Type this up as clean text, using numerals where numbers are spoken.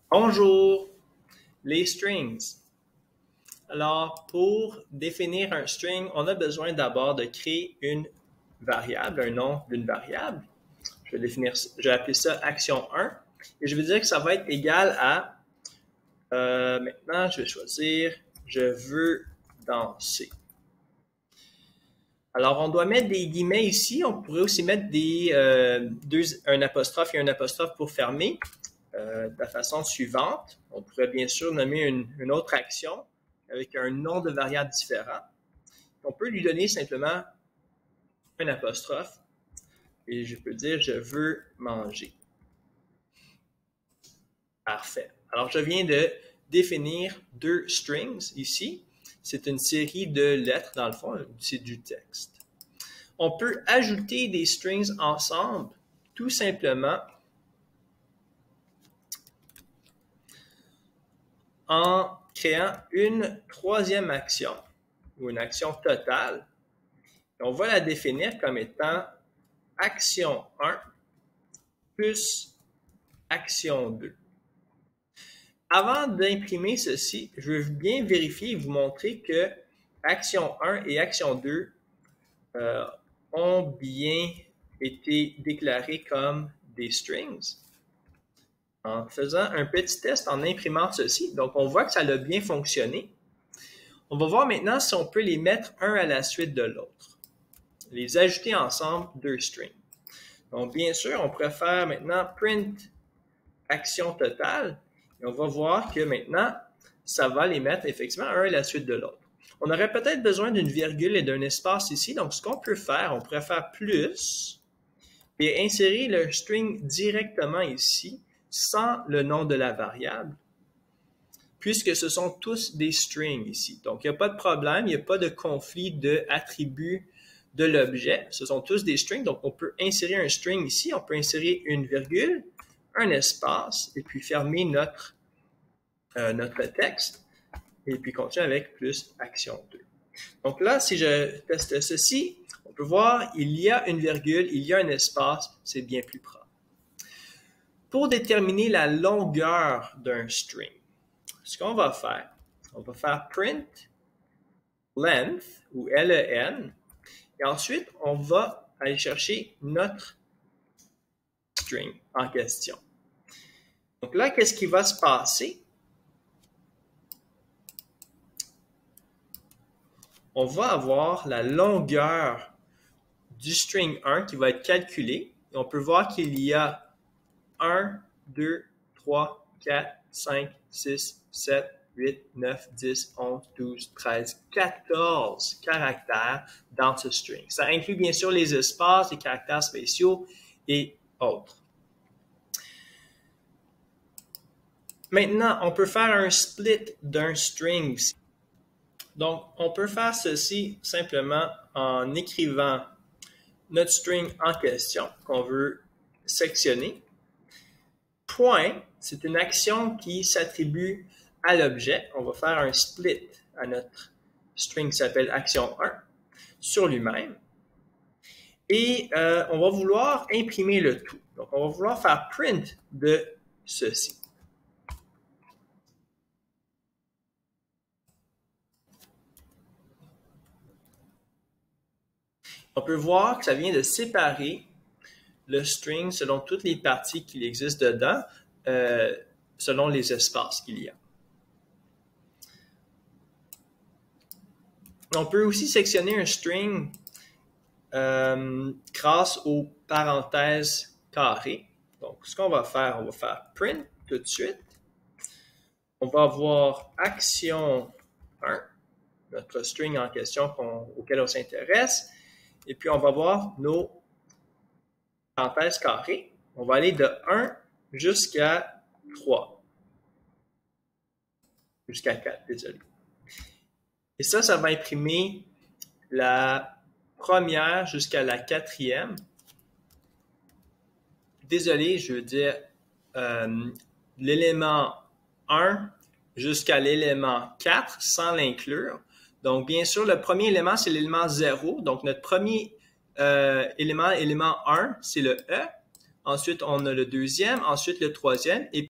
Bonjour, les strings. Alors, pour définir un string, on a besoin d'abord de créer une variable, un nom d'une variable. Je vais appeler ça action 1 et je vais dire que ça va être égal à, maintenant je vais choisir, je veux danser. Alors, on doit mettre des guillemets ici. On pourrait aussi mettre un apostrophe et un apostrophe pour fermer. De la façon suivante, on pourrait bien sûr nommer une autre action avec un nom de variable différent. On peut lui donner simplement un apostrophe et je peux dire je veux manger. Parfait. Alors, je viens de définir deux strings ici. C'est une série de lettres, dans le fond, c'est du texte. On peut ajouter des strings ensemble tout simplement en créant une troisième action ou une action totale. On va la définir comme étant action 1 plus action 2. Avant d'imprimer ceci, je veux bien vérifier et vous montrer que action 1 et action 2 ont bien été déclarés comme des strings. En faisant un petit test en imprimant ceci, donc on voit que ça a bien fonctionné. On va voir maintenant si on peut les mettre un à la suite de l'autre. Les ajouter ensemble, deux strings. Donc bien sûr, on pourrait faire maintenant print action totale. Et on va voir que maintenant, ça va les mettre effectivement un à la suite de l'autre. On aurait peut-être besoin d'une virgule et d'un espace ici. Donc ce qu'on peut faire, on pourrait faire plus et insérer le string directement ici sans le nom de la variable, puisque ce sont tous des strings ici. Donc, il n'y a pas de problème, il n'y a pas de conflit d'attributs de l'objet. Ce sont tous des strings, donc on peut insérer un string ici, on peut insérer une virgule, un espace, et puis fermer notre texte, et puis continuer avec plus action 2. Donc là, si je teste ceci, on peut voir, il y a une virgule, il y a un espace, c'est bien plus propre. Pour déterminer la longueur d'un string, ce qu'on va faire, on va faire print length ou len et ensuite on va aller chercher notre string en question. Donc là, qu'est-ce qui va se passer? On va avoir la longueur du string 1 qui va être calculée et on peut voir qu'il y a 1, 2, 3, 4, 5, 6, 7, 8, 9, 10, 11, 12, 13, 14 caractères dans ce string. Ça inclut bien sûr les espaces, les caractères spéciaux et autres. Maintenant, on peut faire un split d'un string. Donc, on peut faire ceci simplement en écrivant notre string en question qu'on veut sectionner. Point, c'est une action qui s'attribue à l'objet. On va faire un split à notre string qui s'appelle action 1 sur lui-même. Et on va vouloir imprimer le tout. Donc, on va vouloir faire print de ceci. On peut voir que ça vient de séparer le string selon toutes les parties qu'il existe dedans, selon les espaces qu'il y a. On peut aussi sectionner un string grâce aux parenthèses carrées. Donc, ce qu'on va faire print tout de suite. On va avoir action 1, notre string en question auquel on s'intéresse. Et puis, on va voir nos parenthèses carrées. On va aller de 1 jusqu'à 3. Jusqu'à 4, désolé. Et ça va imprimer la première jusqu'à la quatrième. Désolé, je veux dire l'élément 1 jusqu'à l'élément 4 sans l'inclure. Donc, bien sûr, le premier élément, c'est l'élément 0. Donc, notre premier élément 1, c'est le E. Ensuite, on a le deuxième, ensuite le troisième. Et